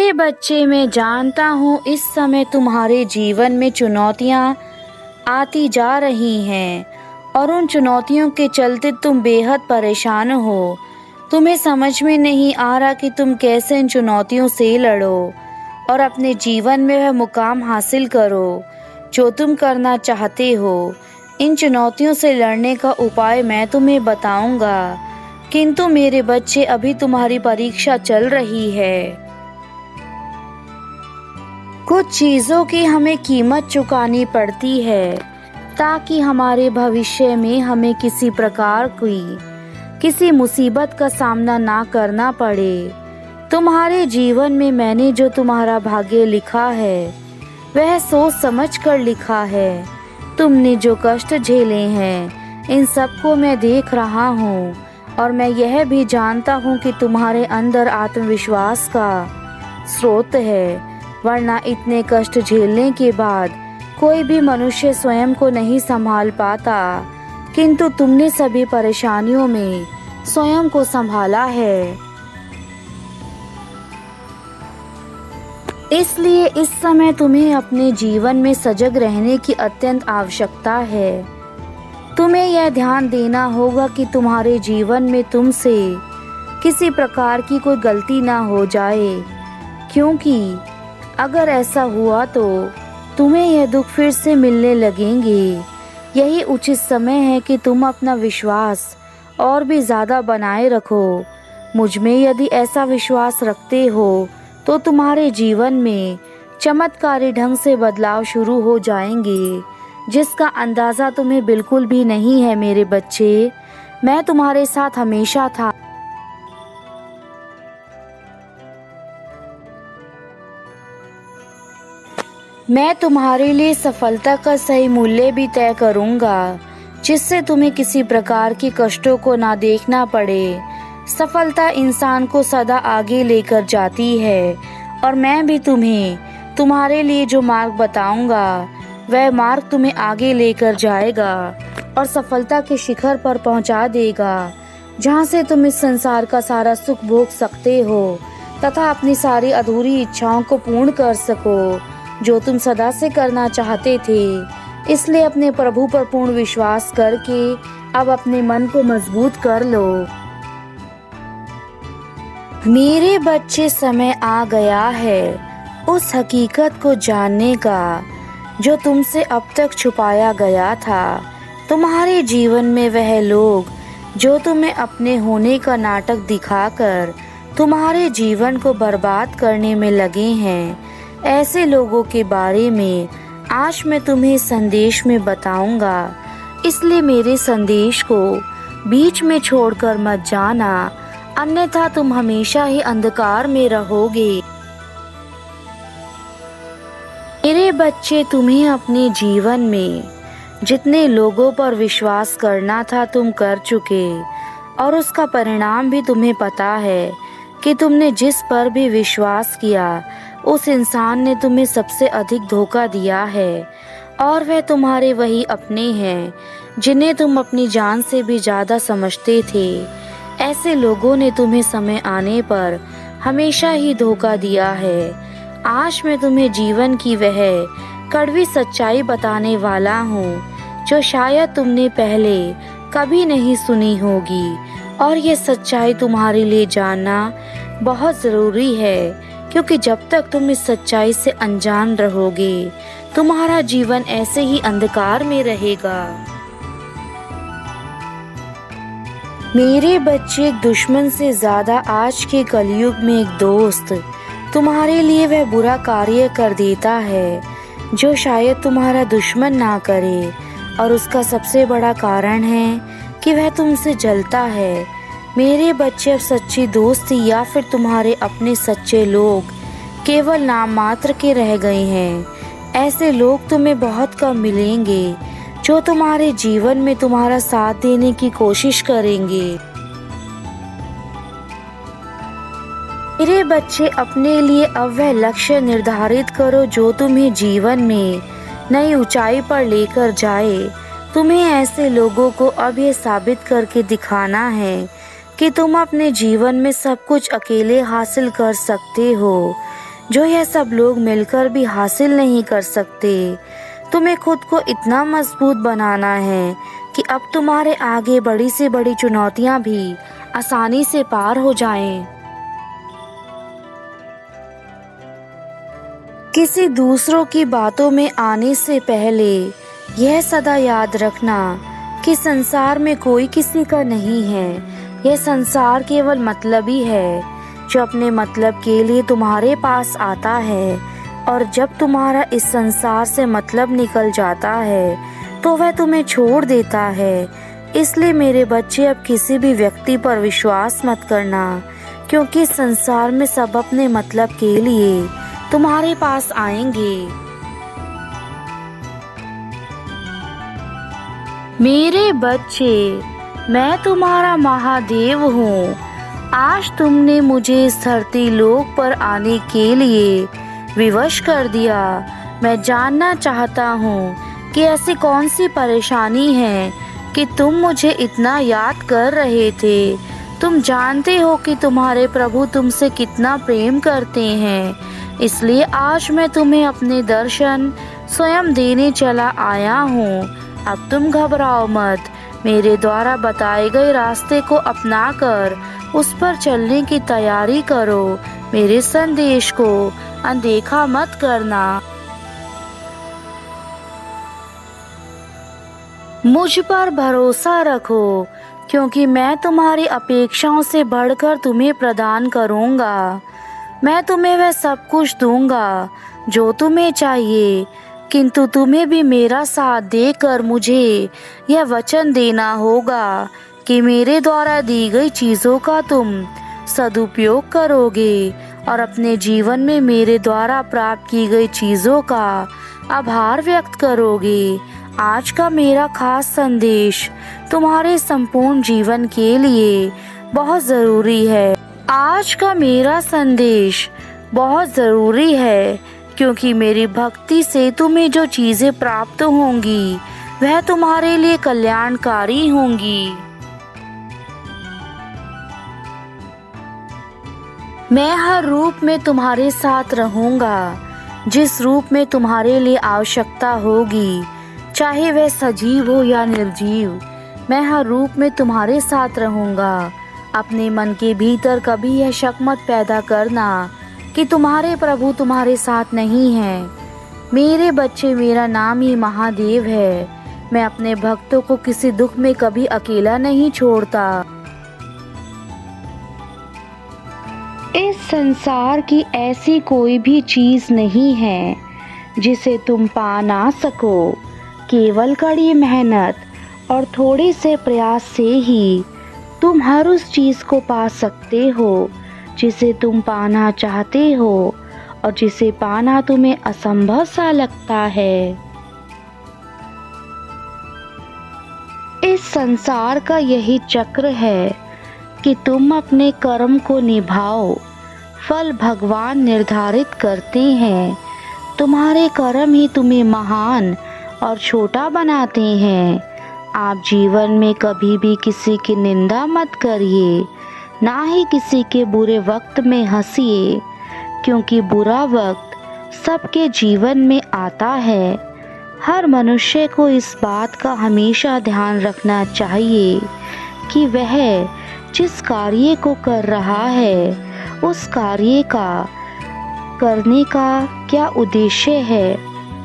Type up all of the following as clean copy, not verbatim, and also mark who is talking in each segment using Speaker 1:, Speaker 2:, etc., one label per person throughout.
Speaker 1: मेरे बच्चे, मैं जानता हूँ इस समय तुम्हारे जीवन में चुनौतियाँ आती जा रही हैं और उन चुनौतियों के चलते तुम बेहद परेशान हो। तुम्हें समझ में नहीं आ रहा कि तुम कैसे इन चुनौतियों से लड़ो और अपने जीवन में वह मुकाम हासिल करो जो तुम करना चाहते हो। इन चुनौतियों से लड़ने का उपाय मैं तुम्हें बताऊंगा, किंतु मेरे बच्चे अभी तुम्हारी परीक्षा चल रही है। कुछ चीज़ों की हमें कीमत चुकानी पड़ती है ताकि हमारे भविष्य में हमें किसी प्रकार की किसी मुसीबत का सामना ना करना पड़े। तुम्हारे जीवन में मैंने जो तुम्हारा भाग्य लिखा है वह सोच समझ कर लिखा है। तुमने जो कष्ट झेले हैं इन सबको मैं देख रहा हूँ और मैं यह भी जानता हूँ कि तुम्हारे अंदर आत्मविश्वास का स्रोत है, वरना इतने कष्ट झेलने के बाद कोई भी मनुष्य स्वयं को नहीं संभाल पाता, किंतु तुमने सभी परेशानियों में स्वयं को संभाला है। इसलिए इस समय तुम्हें अपने जीवन में सजग रहने की अत्यंत आवश्यकता है। तुम्हें यह ध्यान देना होगा कि तुम्हारे जीवन में तुमसे किसी प्रकार की कोई गलती ना हो जाए, क्योंकि अगर ऐसा हुआ तो तुम्हें यह दुख फिर से मिलने लगेंगे। यही उचित समय है कि तुम अपना विश्वास और भी ज़्यादा बनाए रखो। मुझ में यदि ऐसा विश्वास रखते हो तो तुम्हारे जीवन में चमत्कारी ढंग से बदलाव शुरू हो जाएंगे, जिसका अंदाज़ा तुम्हें बिल्कुल भी नहीं है। मेरे बच्चे, मैं तुम्हारे साथ हमेशा था। मैं तुम्हारे लिए सफलता का सही मूल्य भी तय करूंगा, जिससे तुम्हें किसी प्रकार की कष्टों को ना देखना पड़े। सफलता इंसान को सदा आगे लेकर जाती है और मैं भी तुम्हें तुम्हारे लिए जो मार्ग बताऊंगा वह मार्ग तुम्हें आगे लेकर जाएगा और सफलता के शिखर पर पहुंचा देगा, जहां से तुम इस संसार का सारा सुख भोग सकते हो तथा अपनी सारी अधूरी इच्छाओं को पूर्ण कर सको जो तुम सदा से करना चाहते थे। इसलिए अपने प्रभु पर पूर्ण विश्वास करके अब अपने मन को मजबूत कर लो। मेरे बच्चे, समय आ गया है उस हकीकत को जानने का जो तुमसे अब तक छुपाया गया था। तुम्हारे जीवन में वह लोग जो तुम्हें अपने होने का नाटक दिखाकर तुम्हारे जीवन को बर्बाद करने में लगे हैं, ऐसे लोगों के बारे में आज मैं तुम्हें संदेश में बताऊंगा। इसलिए मेरे संदेश को बीच में छोड़कर मत जाना, अन्यथा तुम हमेशा ही अंधकार में रहोगे। मेरे बच्चे, तुम्हें अपने जीवन में जितने लोगों पर विश्वास करना था तुम कर चुके और उसका परिणाम भी तुम्हें पता है कि तुमने जिस पर भी विश्वास किया उस इंसान ने तुम्हें सबसे अधिक धोखा दिया है और वह तुम्हारे वही अपने हैं जिन्हें तुम अपनी जान से भी ज़्यादा समझते थे। ऐसे लोगों ने तुम्हें समय आने पर हमेशा ही धोखा दिया है। आज मैं तुम्हें जीवन की वह कड़वी सच्चाई बताने वाला हूँ जो शायद तुमने पहले कभी नहीं सुनी होगी, और ये सच्चाई तुम्हारे लिए जानना बहुत ज़रूरी है, क्योंकि जब तक तुम इस सच्चाई से अनजान रहोगे तुम्हारा जीवन ऐसे ही अंधकार में रहेगा। मेरे बच्चे, एक दुश्मन से ज़्यादा आज के कलयुग में एक दोस्त तुम्हारे लिए वह बुरा कार्य कर देता है जो शायद तुम्हारा दुश्मन ना करे, और उसका सबसे बड़ा कारण है कि वह तुमसे जलता है। मेरे बच्चे, अब सच्ची दोस्ती या फिर तुम्हारे अपने सच्चे लोग केवल नाम मात्र के रह गए हैं। ऐसे लोग तुम्हें बहुत कम मिलेंगे जो तुम्हारे जीवन में तुम्हारा साथ देने की कोशिश करेंगे। मेरे बच्चे, अपने लिए अब वह लक्ष्य निर्धारित करो जो तुम्हें जीवन में नई ऊंचाई पर लेकर जाए। तुम्हें ऐसे लोगों को अब ये साबित करके दिखाना है कि तुम अपने जीवन में सब कुछ अकेले हासिल कर सकते हो। जो यह सब लोग मिलकर भी हासिल नहीं कर सकते। तुम्हें खुद को इतना मजबूत बनाना है कि अब तुम्हारे आगे बड़ी से बड़ी चुनौतियां भी आसानी से पार हो जाएं। किसी दूसरों की बातों में आने से पहले यह सदा याद रखना कि संसार में कोई किसी का नहीं है। यह संसार केवल मतलबी है, जो अपने मतलब के लिए तुम्हारे पास आता है, और जब तुम्हारा इस संसार से मतलब निकल जाता है तो वह तुम्हें छोड़ देता है। इसलिए मेरे बच्चे, अब किसी भी व्यक्ति पर विश्वास मत करना, क्योंकि संसार में सब अपने मतलब के लिए तुम्हारे पास आएंगे। मेरे बच्चे, मैं तुम्हारा महादेव हूँ। आज तुमने मुझे इस धरती लोक पर आने के लिए विवश कर दिया। मैं जानना चाहता हूँ कि ऐसी कौन सी परेशानी है कि तुम मुझे इतना याद कर रहे थे। तुम जानते हो कि तुम्हारे प्रभु तुमसे कितना प्रेम करते हैं, इसलिए आज मैं तुम्हें अपने दर्शन स्वयं देने चला आया हूँ। अब तुम घबराओ मत। मेरे द्वारा बताए गए रास्ते को अपनाकर उस पर चलने की तैयारी करो। मेरे संदेश को अनदेखा मत करना। मुझ पर भरोसा रखो, क्योंकि मैं तुम्हारी अपेक्षाओं से बढ़कर तुम्हें प्रदान करूंगा। मैं तुम्हें वह सब कुछ दूंगा जो तुम्हें चाहिए, किंतु तुम्हें भी मेरा साथ देकर मुझे यह वचन देना होगा कि मेरे द्वारा दी गई चीज़ों का तुम सदुपयोग करोगे और अपने जीवन में मेरे द्वारा प्राप्त की गई चीज़ों का आभार व्यक्त करोगे। आज का मेरा खास संदेश तुम्हारे संपूर्ण जीवन के लिए बहुत ज़रूरी है। आज का मेरा संदेश बहुत ज़रूरी है, क्योंकि मेरी भक्ति से तुम्हें जो चीज़ें प्राप्त होंगी वह तुम्हारे लिए कल्याणकारी होंगी। मैं हर रूप में तुम्हारे साथ रहूंगा। जिस रूप में तुम्हारे लिए आवश्यकता होगी, चाहे वह सजीव हो या निर्जीव, मैं हर रूप में तुम्हारे साथ रहूंगा। अपने मन के भीतर कभी यह शक मत पैदा करना कि तुम्हारे प्रभु तुम्हारे साथ नहीं हैं। मेरे बच्चे, मेरा नाम ही महादेव है। मैं अपने भक्तों को किसी दुख में कभी अकेला नहीं छोड़ता। इस संसार की ऐसी कोई भी चीज नहीं है जिसे तुम पा ना सको। केवल कड़ी मेहनत और थोड़े से प्रयास से ही तुम हर उस चीज को पा सकते हो जिसे तुम पाना चाहते हो और जिसे पाना तुम्हें असंभव सा लगता है। इस संसार का यही चक्र है कि तुम अपने कर्म को निभाओ। फल भगवान निर्धारित करते हैं। तुम्हारे कर्म ही तुम्हें महान और छोटा बनाते हैं। आप जीवन में कभी भी किसी की निंदा मत करिए, ना ही किसी के बुरे वक्त में हंसिए, क्योंकि बुरा वक्त सबके जीवन में आता है। हर मनुष्य को इस बात का हमेशा ध्यान रखना चाहिए कि वह जिस कार्य को कर रहा है, उस कार्य का करने का क्या उद्देश्य है,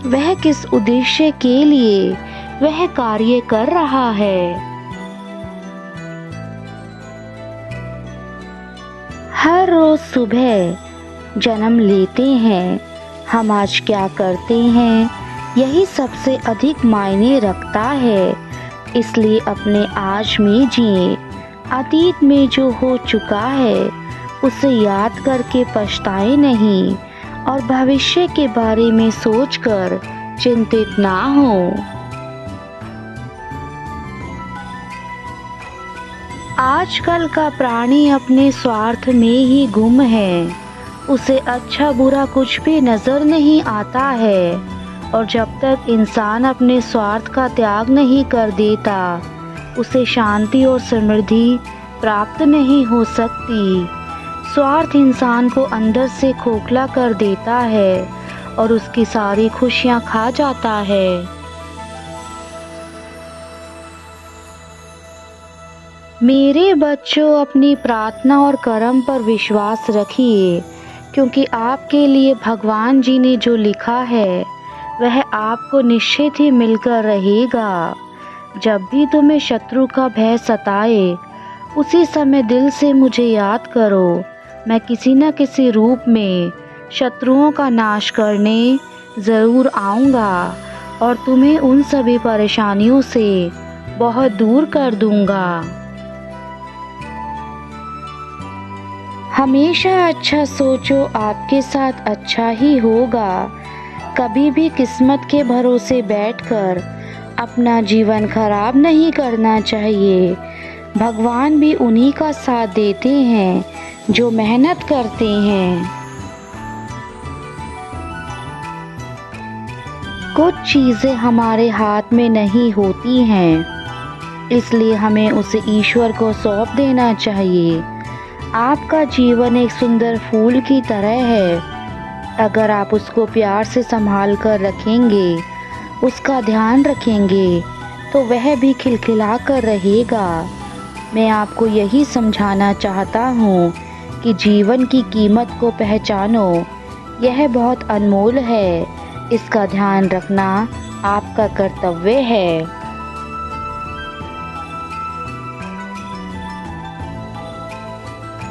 Speaker 1: वह किस उद्देश्य के लिए वह कार्य कर रहा है। हर रोज सुबह जन्म लेते हैं, हम आज क्या करते हैं यही सबसे अधिक मायने रखता है। इसलिए अपने आज में जिए। अतीत में जो हो चुका है उसे याद करके पछताए नहीं और भविष्य के बारे में सोचकर चिंतित ना हो। आजकल का प्राणी अपने स्वार्थ में ही गुम है। उसे अच्छा बुरा कुछ भी नजर नहीं आता है, और जब तक इंसान अपने स्वार्थ का त्याग नहीं कर देता, उसे शांति और समृद्धि प्राप्त नहीं हो सकती। स्वार्थ इंसान को अंदर से खोखला कर देता है और उसकी सारी खुशियां खा जाता है। मेरे बच्चों, अपनी प्रार्थना और कर्म पर विश्वास रखिए, क्योंकि आपके लिए भगवान जी ने जो लिखा है वह आपको निश्चित ही मिलकर रहेगा। जब भी तुम्हें शत्रु का भय सताए, उसी समय दिल से मुझे याद करो। मैं किसी न किसी रूप में शत्रुओं का नाश करने ज़रूर आऊँगा और तुम्हें उन सभी परेशानियों से बहुत दूर कर दूँगा। हमेशा अच्छा सोचो, आपके साथ अच्छा ही होगा। कभी भी किस्मत के भरोसे बैठकर अपना जीवन खराब नहीं करना चाहिए। भगवान भी उन्हीं का साथ देते हैं जो मेहनत करते हैं। कुछ चीज़ें हमारे हाथ में नहीं होती हैं, इसलिए हमें उसे ईश्वर को सौंप देना चाहिए। आपका जीवन एक सुंदर फूल की तरह है। अगर आप उसको प्यार से संभाल कर रखेंगे, उसका ध्यान रखेंगे, तो वह भी खिलखिला कर रहेगा। मैं आपको यही समझाना चाहता हूँ कि जीवन की कीमत को पहचानो। यह बहुत अनमोल है, इसका ध्यान रखना आपका कर्तव्य है।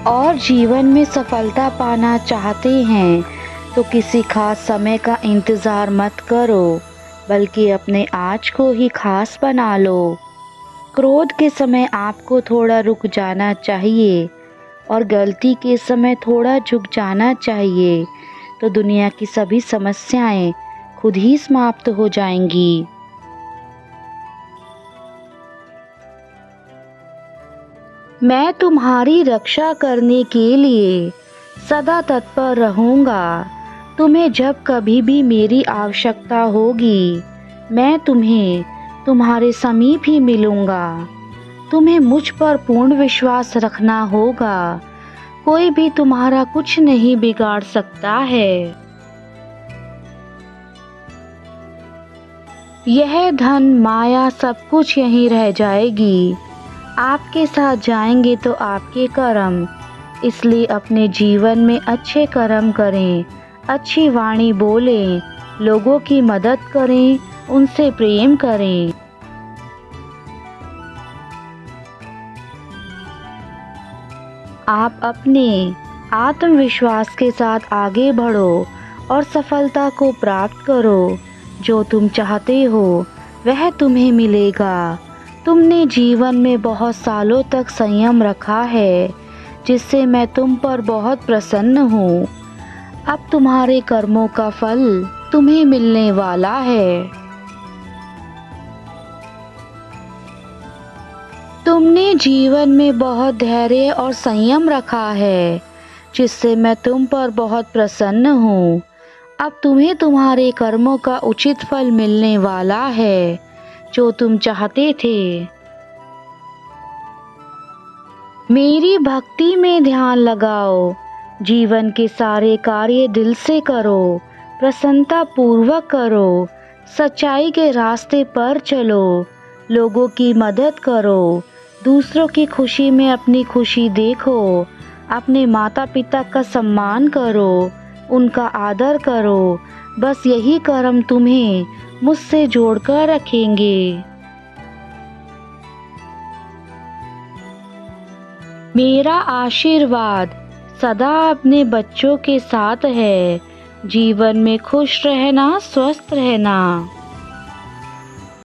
Speaker 1: और जीवन में सफलता पाना चाहते हैं तो किसी खास समय का इंतज़ार मत करो, बल्कि अपने आज को ही खास बना लो। क्रोध के समय आपको थोड़ा रुक जाना चाहिए और गलती के समय थोड़ा झुक जाना चाहिए, तो दुनिया की सभी समस्याएं खुद ही समाप्त हो जाएंगी। मैं तुम्हारी रक्षा करने के लिए सदा तत्पर रहूँगा। तुम्हें जब कभी भी मेरी आवश्यकता होगी, मैं तुम्हें तुम्हारे समीप ही मिलूँगा। तुम्हें मुझ पर पूर्ण विश्वास रखना होगा। कोई भी तुम्हारा कुछ नहीं बिगाड़ सकता है। यह धन, माया सब कुछ यहीं रह जाएगी। आपके साथ जाएंगे तो आपके कर्म, इसलिए अपने जीवन में अच्छे कर्म करें, अच्छी वाणी बोलें, लोगों की मदद करें, उनसे प्रेम करें। आप अपने आत्मविश्वास के साथ आगे बढ़ो और सफलता को प्राप्त करो। जो तुम चाहते हो वह तुम्हें मिलेगा। तुमने जीवन में बहुत सालों तक संयम रखा है, जिससे मैं तुम पर बहुत प्रसन्न हूँ। अब तुम्हारे कर्मों का फल तुम्हें मिलने वाला है। तुमने जीवन में बहुत धैर्य और संयम रखा है, जिससे मैं तुम पर बहुत प्रसन्न हूँ। अब तुम्हें तुम्हारे कर्मों का उचित फल मिलने वाला है, जो तुम चाहते थे। मेरी भक्ति में ध्यान लगाओ। जीवन के सारे कार्य दिल से करो, प्रसन्नता पूर्वक करो, सच्चाई के रास्ते पर चलो, लोगों की मदद करो, दूसरों की खुशी में अपनी खुशी देखो, अपने माता पिता का सम्मान करो, उनका आदर करो। बस यही कर्म तुम्हें मुझसे जोड़कर रखेंगे। मेरा आशीर्वाद सदा अपने बच्चों के साथ है। जीवन में खुश रहना, स्वस्थ रहना।